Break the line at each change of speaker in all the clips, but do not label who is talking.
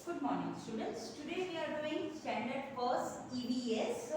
Good morning, students. Today we are doing standard first EVS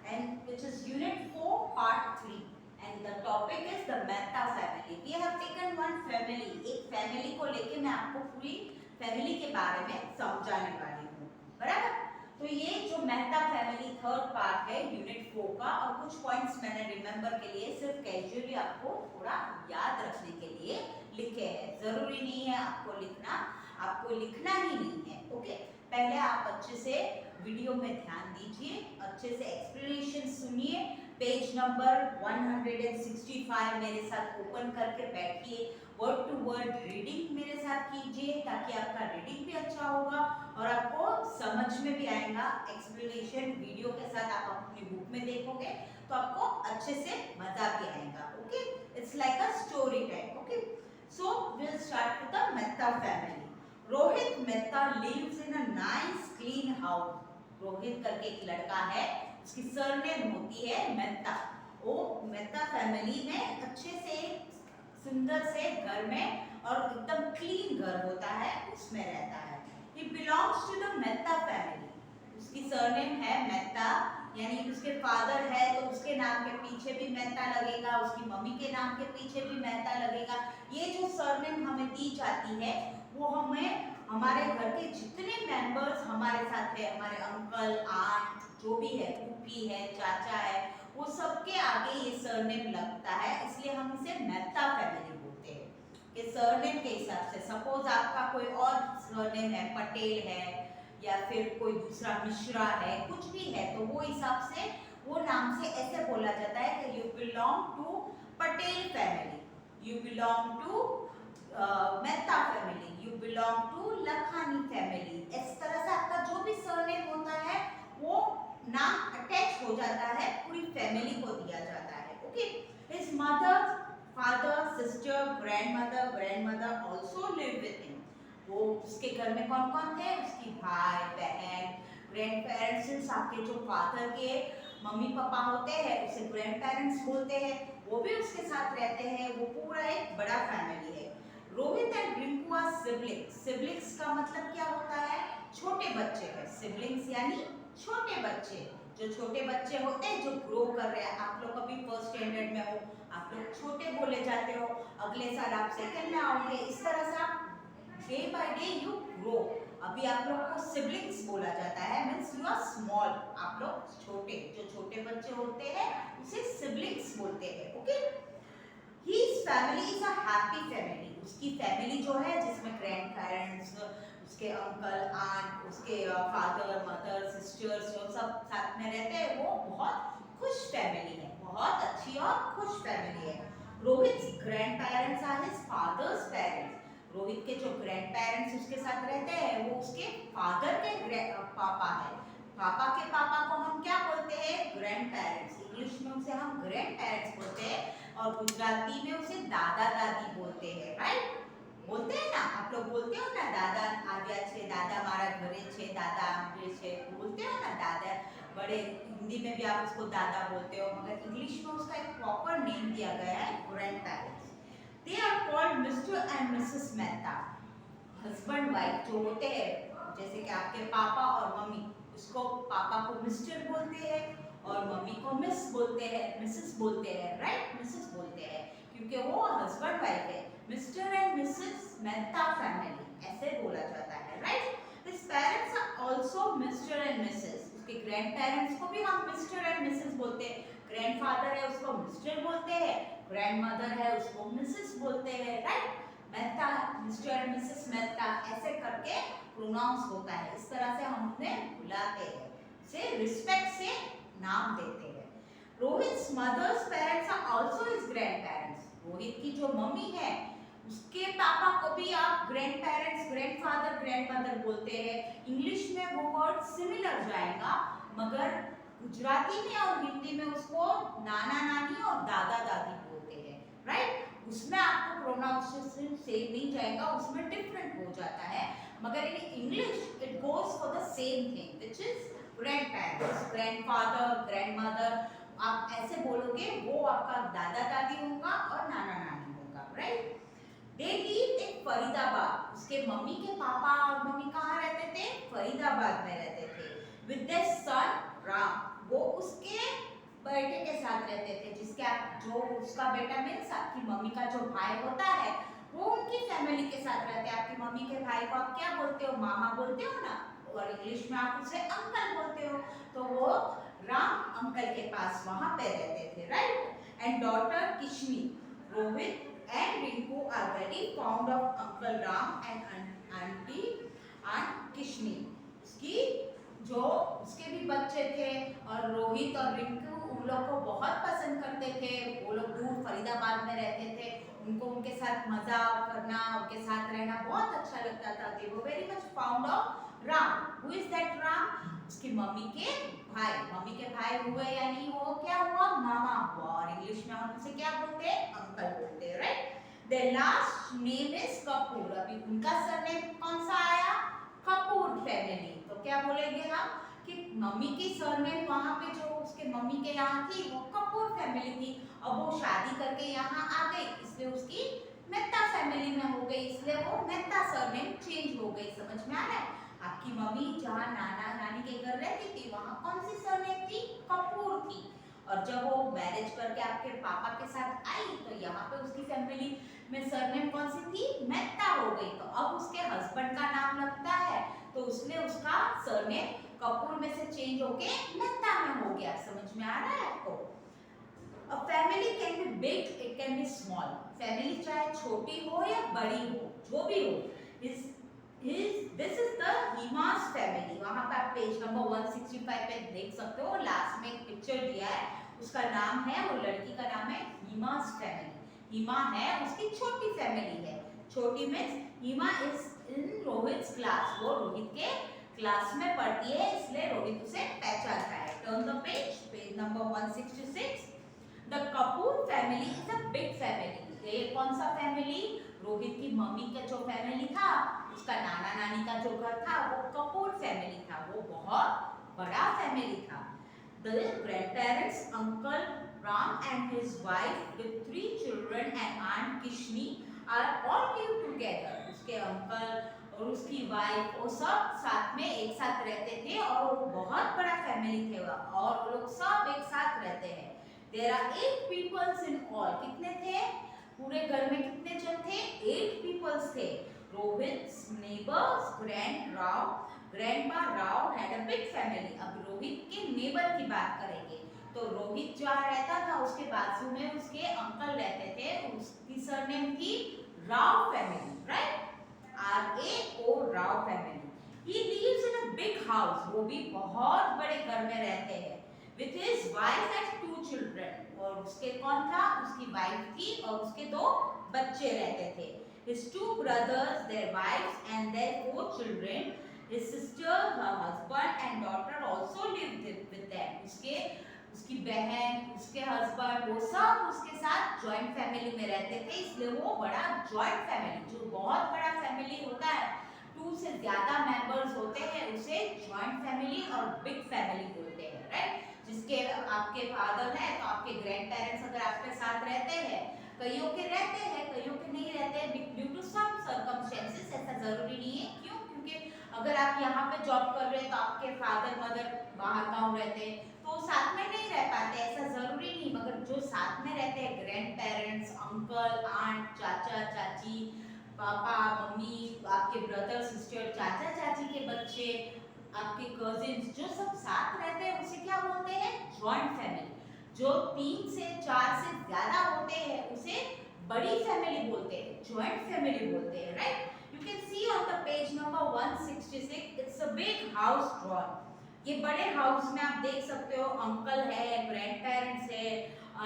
and which is unit 4 part 3 and the topic is the Mehta family. We have taken one family. एक family को लेके मैं आपको पूरी family के बारे में समझाने वाली हूँ, बराबर? तो ये जो मेहता फैमिली थर्ड पार्ट है यूनिट 4 का और कुछ पॉइंट्स मैंने रिमेंबर के लिए सिर्फ कैजुअली आपको थोड़ा याद रखने के लिए लिखे हैं. जरूरी नहीं है आपको लिखना, आपको लिखना ही नहीं है. ओके, पहले आप अच्छे से वीडियो में ध्यान दीजिए, अच्छे से एक्सप्लेनेशन सुनिए. पेज नंबर 165 मेरे साथ ओपन करके बैठिए. वर्ड टू वर्ड रीडिंग मेरे साथ कीजिए ताकि आपका रीडिंग भी अच्छा होगा और आपको समझ में भी आएगा. एक्सप्लेनेशन वीडियो के साथ आप अपनी बुक में देखोगे तो आपको अच्छे से मजा भी आएगा. Okay, it's like a story time. Okay, so will start with the Mehta family. Rohit Mehta lives in a nice clean house. Rohit करके एक लड़का है, उसकी सरनेम होती है मेहता. वो मेहता फैमिली में अच्छे से सुंदर से घर में और एकदम क्लीन घर होता है उसमें रहता है. He belongs to the Mehta family. उसकी सरनेम है मेहता, यानी उसके फादर है तो उसके नाम के पीछे भी मेहता लगेगा, उसकी मम्मी के नाम के पीछे भी मेहता लगेगा. ये जो सरनेम हमें दी जाती है वो हमें हमारे घर के जितने मेंबर्स हमारे साथ है, हमारे अंकल आंट जो भी है, फूफी है, चाचा है, वो सबके आगे ये सरनेम लगता है. इसलिए हम इसे मेहता फैमिली बोलते हैं कि सरनेम के हिसाब से. सपोज आपका कोई और सरनेम है, पटेल है या फिर कोई दूसरा मिश्रा है, कुछ भी है, तो वो हिसाब से वो नाम से ऐसे बोला जाता है कि you belong to Patel family, you belong to Mehta family, you belong to Lakhani family. इस तरह से आपका जो भी सरनेम होता है वो नाम अटैच हो जाता है, पूरी फैमिली को दिया जाता है. Okay, his mother, father, sister, grandmother also live with him. वो उसके घर में कौन कौन थे? उसकी भाई बहन, ग्रैंड पेरेंट्स. आपके जो फादर के मम्मी पापा होते हैं उसे ग्रैंड पेरेंट्स बोलते हैं, वो भी उसके साथ रहते हैं. वो पूरा एक बड़ा फैमिली है. Rohit and Rinku are siblings. Siblings का मतलब क्या होता है? छोटे बच्चे हैं. सिबलिंग्स यानी छोटे बच्चे. जो छोटे बच्चे होते हैं जो ग्रो कर रहे हैं. आप लोग अभी फर्स्ट स्टैंडर्ड में हो, आप लोग छोटे बोले जाते हो, अगले साल आप सेकंड में आओगे. इस तरह से आप day by day you grow. अभी आप लोग को सिबलिंग्स बोला जाता है, मींस यू आर स्मॉल. आप लोग छोटे, जो छोटे बच्चे होते हैं उसे सिबलिंग्स बोलते हैं. Okay, His family is a happy family. उसकी फैमिली जो है जिसमें ग्रैंड पेरेंट्स, उसके अंकल आंट, उसके फादर मदर सिस्टर्स जो सब साथ में रहते हैं, वो बहुत खुश फैमिली है, बहुत अच्छी और खुश फैमिली है. Rohit grand parents are his fathers parents. Rohit के जो ग्रैंड पेरेंट्स उसके साथ रहते हैं वो उसके फादर के पापा है. पापा के पापा को हम क्या बोलते हैं? Grand parents. इंग्लिश में उसे हम ग्रैंड पेरेंट्स बोलते हैं और गुजराती में उसे दादा दादी बोलते हैं. राइट, बोलते हैं ना, आप लोग बोलते हो ना, दादा આવ્યા છે, दादा मारा घरे छे, दादा आवे छे, बोलते हो ना दादा. बड़े हिंदी में भी आप उसको दादा बोलते हो, मगर इंग्लिश में उसका एक प्रॉपर नेम दिया गया है, grand parents. They are called Mr and Mrs Mehta. Husband wife जो होते हैं, जैसे कि आपके पापा और मम्मी, उसको पापा को मिस्टर बोलते हैं और मम्मी को मिस बोलते हैं, मिसेस बोलते हैं. राइट, मिसेस बोलते हैं क्योंकि वो हस्बैंड वाइफ है. Mr and Mrs Mehta family ऐसे बोला जाता है. Right, his parents are also Mr and Mrs. उसके ग्रैंड पेरेंट्स को भी हम मिस्टर एंड मिसेस बोलते हैं. ग्रैंडफादर है उसको मिस्टर बोलते हैं, ग्रैंडमदर है उसको मिसेस बोलते हैं. Right, Mehta, mister and Mrs Mehta ऐसे करके प्रोनाउंस होता है. इस तरह से हम उन्हें बुलाते हैं, से रिस्पेक्ट से नाम देते हैं. Rohit mothers parents are also his grand parents. Rohit की जो मम्मी है उसके पापा को भी आप ग्रैंड पेरेंट्स, ग्रैंडफादर, ग्रैंडमदर बोलते हैं. इंग्लिश में वो वर्ड सिमिलर जाएगा, मगर गुजराती में और हिंदी में उसको नाना नानी और दादा दादी बोलते हैं. राइट, उसमें आपको प्रोनाउंसिएशन सेम नहीं जाएगा, उसमें डिफरेंट हो जाता है, मगर in English it goes for the same thing which is grand parents, grandfather, grandmother. आप ऐसे बोलोगे वो आपका दादा दादी होगा और नाना नानी होगा. Right, they live in Faridabad. उसके मम्मी के पापा और मम्मी कहाँ रहते थे? फरीदाबाद में रहते थे। विद देयर सन राम, वो उसके बेटे के साथ रहते थे, जिसके जो उसका बेटा मीन्स आपकी मम्मी का जो भाई होता है, वो उनकी फैमिली के साथ रहते हैं। आपकी मम्मी के भाई को आप क्या बोलते हो? मामा बोलते हो ना, और इंग्लिश में आप उसे अंकल बोलते हो। तो वो राम अंकल के पास वहां पे रहते थे, right. And daughter Kishni, Rohit and Rinku are very fond of Uncle Ram and Auntie Aunt Kishni. उसकी जो उसके भी बच्चे थे और रोहित और रिंकू उन लोग को बहुत पसंद करते थे। वो लोग दूर फरीदाबाद में रहते थे, उनको उनके साथ मजाक करना, उनके साथ रहना बहुत अच्छा लगता था। They were very much fond of Ram. Who is that Ram? उसकी मम्मी के भाई। मम्मी के भाई हुए यानी वो क्या हुआ? मामा हुआ, और इंग्लिश में हम उसे क्या बोलते हैं? अंकल बोलते हैं, right. Their last name is Kapoor. अभी उनका सरनेम कौन सा आया? कपूर फैमिली। तो क्या बोलेंगे हम कि मम्मी की सरनेम वहां पे जो उसके मम्मी के यहाँ थी वो कपूर फैमिली थी। अब वो शादी करके यहाँ आ गई, इसलिए उसकी मेहता फैमिली में हो गई, इसलिए वो मेहता सरनेम चेंज हो गई। समझ में आ रहा है? आपकी मम्मी जहाँ नाना नानी के घर रहती थी वहाँ कौन सी सरनेम थी? कपूर थी। और जब वो मैरिज करके आपके पापा के साथ आई तो यहाँ पे उसकी फैमिली में सरनेम कौन सी थी? मेहता हो गई। तो अब उसके हस्बैंड का नाम लगता है तो उसने उसका सरनेम कपूर में से चेंज होके मेहता में हो गया। समझ में आ रहा है आपको? A family can be big, it can be small. Family चाहे छोटी हो या बड़ी हो, जो भी हो, this is the हिमास फैमिली। वहां पर आप पेज नंबर 165 पे देख सकते हो, लास्ट में एक पिक्चर दिया है, उसका नाम है, वो लड़की का नाम है हिमास फैमिली। हिमा है उसकी छोटी फैमिली है। छोटी means Hima is in Rohit class, वो रोहित के क्लास में पढ़ती है, इसलिए रोहित उसे पहचानता है। Turn the page, page number 166। The Kapoor family is a big family. ये कौन सा फैमिली? रोहित की मम्मी का जो फैमिली था, उसका नाना नानी का जो घर था वो कपूर फैमिली था, वो बहुत बड़ा फैमिली था। The grandparents, Uncle Ram and his wife with 3 children and Aunt Kishni are all live together. उसके अंकल और उसकी वाइफ वो सब साथ में एक साथ रहते थे, और वो बहुत बड़ा फैमिली थे और वो लोग सब एक साथ रहते हैं। There are 8 peoples in all. कितने थे? पूरे घर में कितने जन थे? 8 peoples थे। Rohit neighbors, grandpa Rao had a big family. अब रोहित के नेबर की बात करेंगे तो रोहित जहाँ रहता था उसके बाजू में उसके अंकल रहते थे, उसकी सरनेम थी Rao family, right? RAO Rao family. He lives in a big house. वो भी बहुत बड़े घर में रहते हैं। With his wife and 2 children. और उसके कौन था? उसकी वाइफ थी और उसके 2 बच्चे रहते थे। His 2 brothers, their wives and their 4 children. His sister, her husband and daughter also lived with them. उसकी बहन, उसके हस्बैंड, वो सब उसके साथ जॉइंट फैमिली में रहते थे, इसलिए वो बड़ा जॉइंट फैमिली, जो बहुत बड़ा फैमिली होता है, 2 से ज्यादा मेंबर्स होते हैं, उसे जॉइंट फैमिली और बिग फैमिली बोलते हैं, राइट? जिसके आपके फादर है तो आपके ग्रैंड पेरेंट्स अगर आपके साथ रहते हैं, कईयों के रहते हैं, कईयों के नहीं रहते हैं ड्यू टू सम सर्कमस्टेंसेस। ऐसा जरूरी नहीं है। क्यों? क्योंकि अगर आप यहाँ पे जॉब कर रहे हैं तो आपके फादर मदर बाहर गाँव रहते हैं तो साथ में नहीं रह पाते, ऐसा जरूरी नहीं। मगर जो साथ में रहते हैं, ग्रैंड पेरेंट्स, अंकल आंट, चाचा चाची, पापा मम्मी, आपके ब्रदर सिस्टर, चाचा चाची के बच्चे, आपके कजिन्स, जो सब साथ रहते हैं उसे क्या बोलते हैं? Joint family. जो 3 से 4 से ज्यादा होते हैं उसे बड़ी फैमिली बोलते हैं, जॉइंट फैमिली बोलते हैं, right? You can see on the page number 166, it's a big house drawn. ये बड़े हाउस में आप देख सकते हो, अंकल है, ग्रैंड पेरेंट्स है,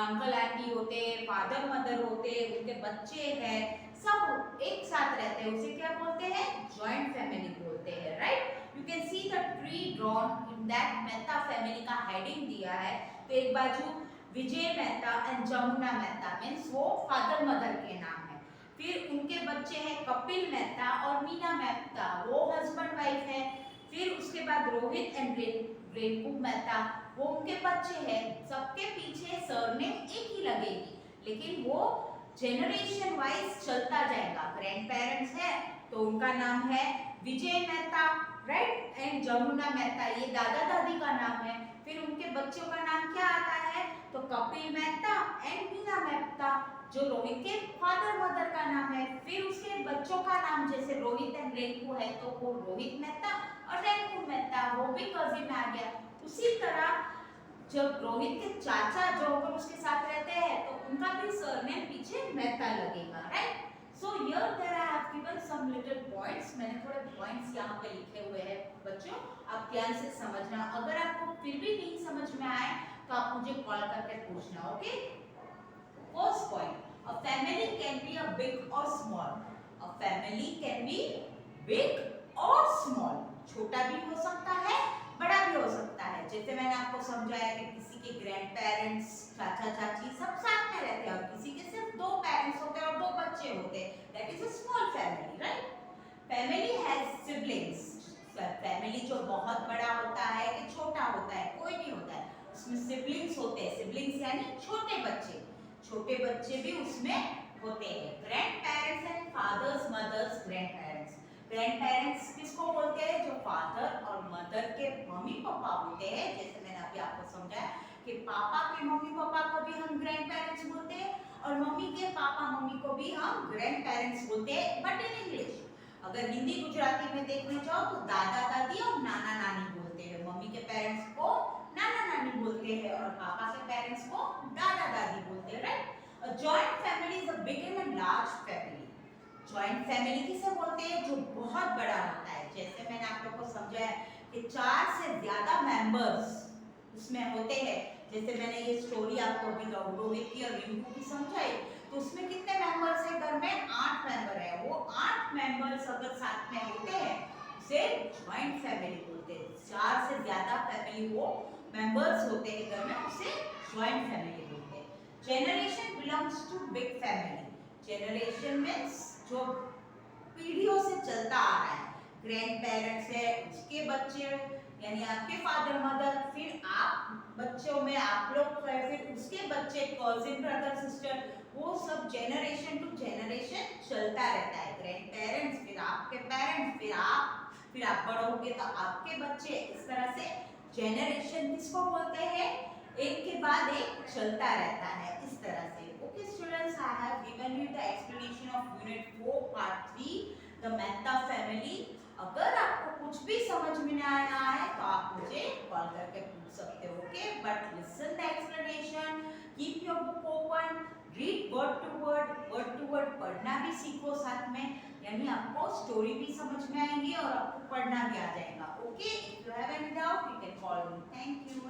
अंकल आंटी होते हैं, फादर मदर होते हैं, उनके बच्चे हैं, सब एक साथ रहते हैं, उसे क्या बोलते हैं? जॉइंट फैमिली बोलते हैं, right? You can see the tree drawn in that Mehta family का हेडिंग दिया है। तो एक बाजू विजय मेहता एंड जमुना मेहता मीन्स वो फादर मदर के नाम है। फिर उनके बच्चे हैं कपिल मेहता और मीना मेहता, वो हस्बैंड वाइफ है। फिर उसके बाद रोहित एंड रेणुकू मेहता, वो उनके बच्चे हैं। सबके पीछे सरनेम एक ही लगेगी, लेकिन वो जनरेशन वाइज चलता जाएगा। ग्रैंड पेरेंट्स है तो उनका नाम है विजय मेहता, राइट, एंड जमुना मेहता, ये दादा दादी का नाम है। फिर उनके बच्चों का नाम क्या आता है, तो कपिल मेहता एंड मीना मेहता, जो रोहित के फादर मदर का नाम है। फिर उसके बच्चों का नाम जैसे रोहित एंड रेंकू है तो वो रोहित मेहता और रेंकू मेहता, वो भी कजिन आ गया। उसी तरह जब रोहित के चाचा जो अगर उसके साथ रहते हैं तो उनका भी सरनेम पीछे मेहता लगेगा, right. So here there I have given some little points, मैंने थोड़े पॉइंट्स यहाँ पे लिखे हुए हैं बच्चों, आप ध्यान से समझना। अगर आपको फिर भी नहीं समझ में आए तो आप मुझे कॉल करके पूछना, okay. First point, a family can be a big or small, a family can be big or small, छोटा भी हो सकता है बड़ा भी हो सकता है। जैसे मैंने आपको समझाया कि किसी के ग्रैंड पेरेंट्स, चाचा चाची सब साथ में रहते हैं और किसी के सिर्फ 2 पेरेंट्स होते हैं और 2 बच्चे होते हैं, that is a small family, right. Family has siblings, family जो बहुत बड़ा होता है कि छोटा होता है, कोई भी होता है, उसमें सिबलिंग्स होते हैं। सिबलिंग्स यानी छोटे बच्चे, छोटे बच्चे भी उसमें होते हैं। Grand parents and fathers mothers grand parents, grand parents किसको बोलते हैं, जो फादर और मदर के मम्मी पापा होते हैं। जैसे मैंने अभी आपको समझाया कि पापा के मम्मी पापा को भी हम ग्रैंड पेरेंट्स बोलते हैं और मम्मी के पापा मम्मी को भी हम ग्रैंड पेरेंट्स बोलते हैं, बट इन इंग्लिश। अगर हिंदी गुजराती में देखने जाओ तो दादा दादी और नाना नानी बोलते हैं, मम्मी के पेरेंट्स को नाना नानी बोलते हैं और पापा के पेरेंट्स को दादा दादी बोलते हैं, right. A joint family is a big and large family, joint family किसे बोलते हैं, जो बहुत बड़ा होता है। जैसे मैंने आप लोगों को समझाया कि 4 से ज्यादा मेंबर्स उसमें होते हैं। जैसे मैंने ये स्टोरी आपको अभी रोहित की और रिंकू की समझाई, तो उसमें कितने मेंबर्स है घर में, 8 मेंबर है। वो 8 मेंबर्स अगर साथ में होते हैं उसे जॉइंट फैमिली बोलते हैं। 4 से ज्यादा फैमिली वो मेंबर्स होते हैं घर में, उसे जॉइंट फैमिली बोलते हैं। Generation belongs to big family, generation means जो पीढ़ियों से चलता आ रहा है। ग्रैंड पेरेंट्स है, उसके बच्चे यानी आपके फादर मदर, फिर आप बच्चों में आप लोग, फिर उसके बच्चे, कजिन ब्रदर सिस्टर, वो सब जनरेशन टू जनरेशन चलता रहता है। ग्रैंड पेरेंट्स, फिर आपके पेरेंट्स, फिर आप बड़े होगे तो आपके बच्चे, इस तरह से जनरेशन किसको बोलते हैं, एक के बाद एक चलता रहता है, इस तरह से। Okay students, I have given you the explanation of unit 4 part 3 the Mehta family. अगर आपको कुछ भी समझ में ना आया है तो आप मुझे कॉल करके पूछ सकते हो, okay. But listen the explanation, keep your book open, read word to word पढ़ना भी सीखो साथ में, यानी आपको स्टोरी भी समझ में आएंगी और आपको पढ़ना भी आ जाएगा, okay. If you have any doubt you can call me, thank you.